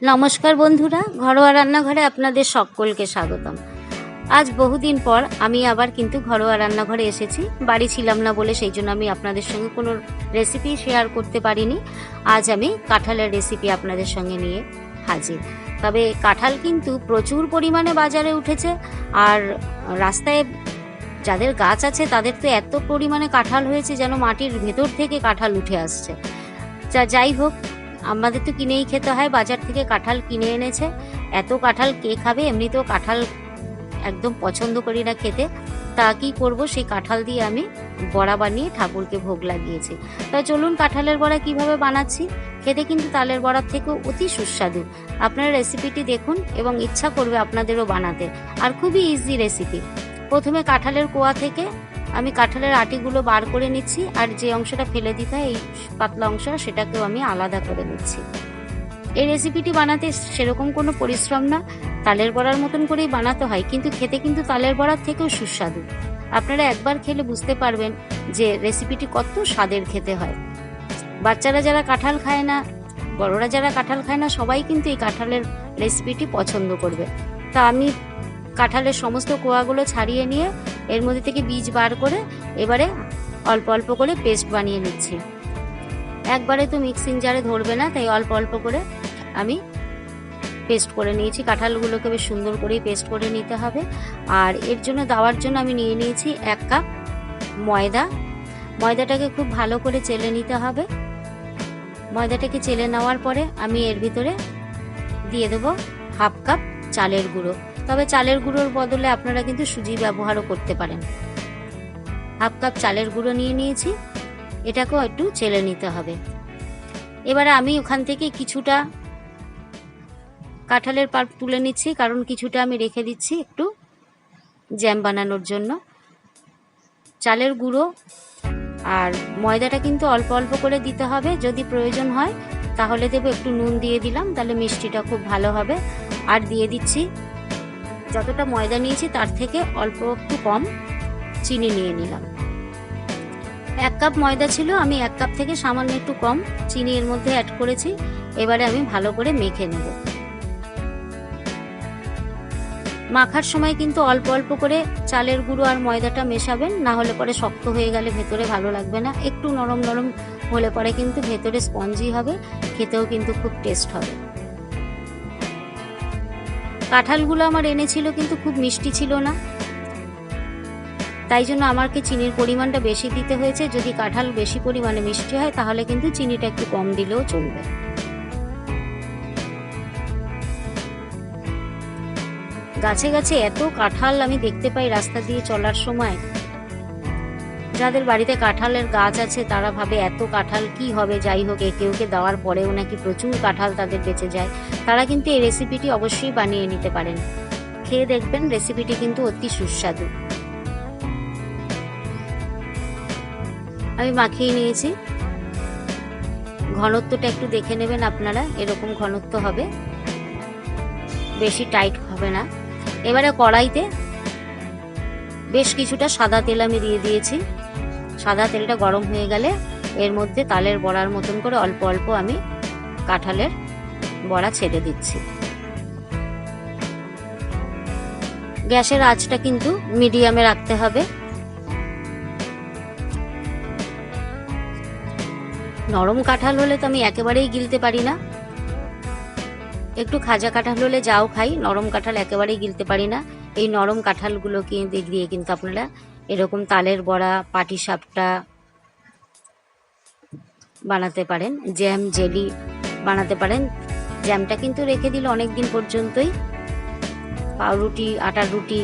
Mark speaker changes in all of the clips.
Speaker 1: নমস্কার বন্ধুরা, ঘরোয়া রান্নাঘরে আপনাদের সকলকে স্বাগতম। আজ বহুদিন পর আমি আবার কিন্তু ঘরোয়া রান্নাঘরে এসেছি। বাড়ি ছিলাম না বলে সেই জন্য আমি আপনাদের সঙ্গে কোনো রেসিপি শেয়ার করতে পারিনি। আজ আমি কাঁঠালের রেসিপি আপনাদের সঙ্গে নিয়ে হাজির। তবে কাঁঠাল কিন্তু প্রচুর পরিমাণে বাজারে উঠেছে, আর রাস্তায় যাদের গাছ আছে তাদের তো এত পরিমাণে কাঁঠাল হয়েছে যেন মাটির ভেতর থেকে কাঁঠাল উঠে আসছে। যাই হোক, আমাদের তো কিনেই খেতে হয়, বাজার থেকে কাঁঠাল কিনে এনেছে। এত কাঁঠাল কে খাবে? এমনিতেও কাঁঠাল একদম পছন্দ করি না খেতে, তা কি করব, সেই কাঁঠাল দিয়ে আমি বড়া বানিয়ে ঠাকুরকে ভোগ লাগিয়েছি। তা চলুন কাঁঠালের বড়া কিভাবে বানাচ্ছি। খেতে কিন্তু তালের বড়ার থেকেও অতি সুস্বাদু। আপনারা রেসিপিটি দেখুন এবং ইচ্ছা করবে আপনাদেরও বানাতে, আর খুবই ইজি রেসিপি। প্রথমে কাঁঠালের কোয়া থেকে আমি কাঁঠালের আটিগুলো বার করে নিচ্ছি, আর যে অংশটা ফেলে দিতে হয় এই পাতলা অংশ সেটাকেও আমি আলাদা করে নিচ্ছি। এই রেসিপিটি বানাতে সেরকম কোনো পরিশ্রম না, তালের বড়ার মতন করেই বানাতে হয়, কিন্তু খেতে কিন্তু তালের বড়ার থেকেও সুস্বাদু। আপনারা একবার খেলে বুঝতে পারবেন যে রেসিপিটি কত স্বাদের খেতে হয়। বাচ্চারা যারা কাঁঠাল খায় না, বড়রা যারা কাঁঠাল খায় না, সবাই কিন্তু এই কাঁঠালের রেসিপিটি পছন্দ করবে। তা আমি কাঁঠালের সমস্ত কোয়াগুলো ছাড়িয়ে নিয়ে এর মধ্যে থেকে বীজ বার করে এবারে অল্প অল্প করে পেস্ট বানিয়ে নিচ্ছি। একবারে তো মিক্সিং জারে ধরবে না, তাই অল্প অল্প করে আমি পেস্ট করে নিয়েছি। কাঁঠালগুলোকে বেশ সুন্দর করেই পেস্ট করে নিতে হবে। আর এর জন্য দেওয়ার জন্য আমি নিয়ে নিয়েছি 1 কাপ ময়দা। ময়দাটাকে খুব ভালো করে চেলে নিতে হবে। ময়দাটাকে চেলে নেওয়ার পরে আমি এর ভিতরে দিয়ে দেবো 1/2 কাপ চালের গুঁড়ো। তবে চালের গুঁড়োর বদলে আপনারা কিন্তু সুজি ব্যবহারও করতে পারেন। 1/2 কাপ চালের গুঁড়ো নিয়ে নিয়েছি, এটাকেও একটু চেলে নিতে হবে। এবারে আমি ওখান থেকে কিছুটা কাঁঠালের পাল্প তুলে নিচ্ছি, কারণ কিছুটা আমি রেখে দিচ্ছি একটু জ্যাম বানানোর জন্য। চালের গুঁড়ো আর ময়দাটা কিন্তু অল্প অল্প করে দিতে হবে, যদি প্রয়োজন হয় তাহলে দেবো একটু নুন দিয়ে দিলাম, তাহলে মিষ্টিটা খুব ভালো হবে। আর দিয়ে দিচ্ছি যতটা ময়দা নিয়েছি তার থেকে অল্প একটু কম চিনি নিয়ে নিলাম। 1 কাপ ময়দা ছিল, আমি 1 কাপ থেকে সামান্য একটু কম চিনি এর মধ্যে অ্যাড করেছি। এবারে আমি ভালো করে মেখে নেব। মাখার সময় কিন্তু অল্প অল্প করে চালের গুঁড়ো আর ময়দাটা মেশাবেন, না হলে পরে শক্ত হয়ে গেলে ভেতরে ভালো লাগবে না। একটু নরম নরম হলে পরে কিন্তু ভেতরে স্পঞ্জি হবে, খেতেও কিন্তু খুব টেস্ট হবে। কাঁঠালগুলো আমার এনেছিল কিন্তু খুব মিষ্টি ছিল না, তাই জন্য আমাকে চিনির পরিমাণটা বেশি দিতে হয়েছে। যদি কাঁঠাল বেশি পরিমাণে মিষ্টি হয় তাহলে কিন্তু চিনিটা একটু কম দিলেও চলবে। গাছে গাছে এত কাঁঠাল আমি দেখতে পাই রাস্তা দিয়ে চলার সময়। যাদের বাড়িতে কাঁঠালের গাছ আছে তারা ভাবে এত কাঁঠাল কি হবে। যাই হোক, একে ওকে দেওয়ার পরেও নাকি প্রচুর কাঁঠাল তাদের বেঁচে যায়। তারা কিন্তু এই রেসিপিটি অবশ্যই বানিয়ে নিতে পারেন। খেয়ে দেখবেন, রেসিপিটি কিন্তু অতি সুস্বাদু। আমি মাখিয়ে নিয়েছি। ঘনত্বটা একটু দেখে নেবেন আপনারা, এরকম ঘনত্ব হবে, বেশি টাইট হবে না। এবারে কড়াইতে বেশ কিছুটা সাদা তেল আমি দিয়ে দিয়েছি। সাদা তেলটা গরম হয়ে গেলে এর মধ্যে তালের বড়ার মতন করে অল্প অল্প আমি কাঁঠালের বড়া ছেড়ে দিচ্ছি। গ্যাসের আঁচটা কিন্তু মিডিয়ামে রাখতে হবে। নরম কাঁঠাল হলে তো আমি একেবারেই গিলতে পারি না, একটু খাজা কাঁঠাল হলে যাও খাই, নরম কাঁঠাল একেবারেই গিলতে পারি না। এই নরম কাঁঠালগুলোকে দিয়ে কিন্তু আপনারা এরকম তালের বড়া, পাটিসাপটা বানাতে পারেন, জ্যাম জেলি বানাতে পারেন। জ্যামটা কিন্তু রেখে দিলে অনেক দিন পর্যন্তই পাউরুটি, আটার রুটি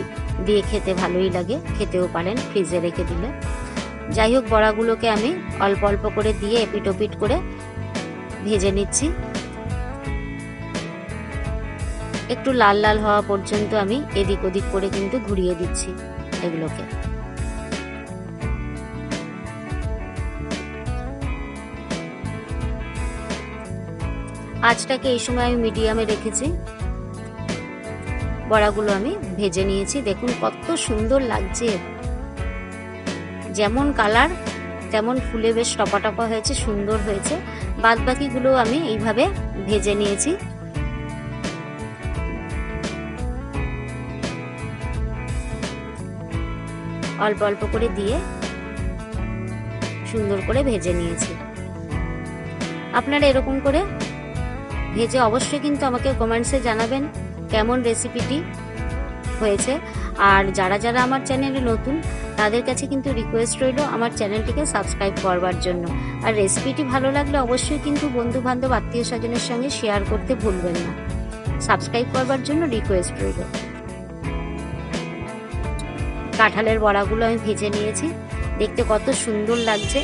Speaker 1: দিয়ে খেতে ভালোই লাগে, খেতেও পারেন ফ্রিজে রেখে দিলে। যাই হোক, বড়াগুলোকে আমি অল্প অল্প করে দিয়ে এপিট ওপিট করে ভেজে নিচ্ছি। একটু লাল লাল হওয়া পর্যন্ত আমি এদিক ওদিক করে কিন্তু ঘুরিয়ে দিচ্ছি এগুলোকে। আঁচটাকে এই সময় আমি মিডিয়ামে রেখেছি। বড়াগুলো আমি ভেজে নিয়েছি, দেখুন কত সুন্দর লাগছে। যেমন কালার তেমন ফুলে বেশ টপা টপা হয়েছে, সুন্দর হয়েছে। বাদ বাকিগুলো আমি এইভাবে ভেজে নিয়েছি। অল্প অল্প করে দিয়ে সুন্দর করে ভেজে নিয়েছি। আপনারা এরকম করে ভেজে অবশ্যই কিন্তু আমাকে কমেন্টসে জানাবেন কেমন রেসিপিটি হয়েছে। আর যারা যারা আমার চ্যানেলে নতুন তাদের কাছে কিন্তু রিকোয়েস্ট রইল আমার চ্যানেলটিকে সাবস্ক্রাইব করবার জন্য। আর রেসিপিটি ভালো লাগলে অবশ্যই কিন্তু বন্ধু বান্ধব আত্মীয় স্বজনের সঙ্গে শেয়ার করতে ভুলবেন না। সাবস্ক্রাইব করবার জন্য রিকোয়েস্ট রইল। কাঁঠালের বড়াগুলো আমি ভেজে নিয়েছি, দেখতে কত সুন্দর লাগছে,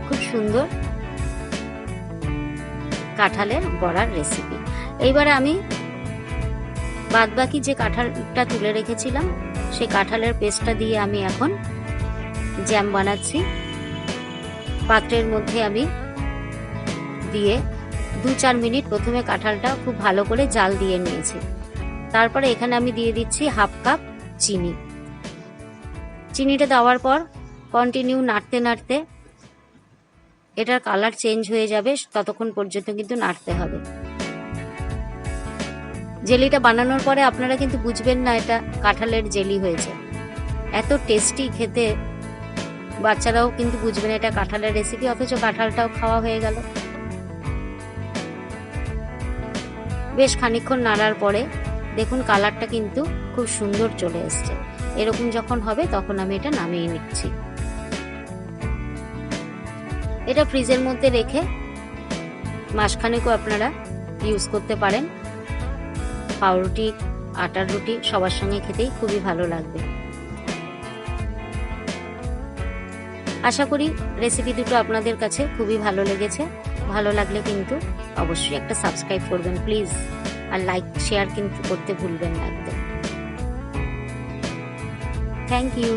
Speaker 1: খুব সুন্দর কাঁঠালের বড়ার রেসিপি। এইবারে আমি বাদবাকি যে কাঁঠালটা তুলে রেখেছিলাম সেই কাঁঠালের পেস্টটা দিয়ে আমি এখন জ্যাম বানাচ্ছি। পাত্রের মধ্যে আমি দিয়ে 2-4 মিনিট প্রথমে কাঁঠালটা খুব ভালো করে জাল দিয়ে নিয়েছি। তারপরে এখানে আমি দিয়ে দিচ্ছি 1/2 কাপ চিনি। চিনিটা দেওয়ার পর কন্টিনিউ নাড়তে নাড়তে এটার কালার চেঞ্জ হয়ে যাবে, ততক্ষণ পর্যন্ত কিন্তু নাড়তে হবে। জেলিটা বানানোর পরে আপনারা কিন্তু বুঝবেন না এটা কাঁঠালের জেলি হয়েছে। এত টেস্টি খেতে, বাচ্চারাও কিন্তু বুঝবে না এটা কাঁঠালের রেসিপি, অথচ কাঁঠালটাও খাওয়া হয়ে গেল। বেশ খানিকক্ষণ নাড়ার পরে দেখুন কালারটা কিন্তু খুব সুন্দর চলে এসছে। এরকম যখন হবে তখন আমি এটা নামিয়ে নিচ্ছি। এটা ফ্রিজের মধ্যে রেখে মাসখানেকও আপনারা ইউজ করতে পারেন। পাউরুটি, আটার রুটি সবার সঙ্গে খেতেই খুবই ভালো লাগবে। আশা করি রেসিপি দুটো আপনাদের কাছে খুবই ভালো লেগেছে। ভালো লাগলে কিন্তু অবশ্যই একটা সাবস্ক্রাইব করবেন প্লিজ, আর লাইক শেয়ার কিন্তু করতে ভুলবেন না একদম। Thank you.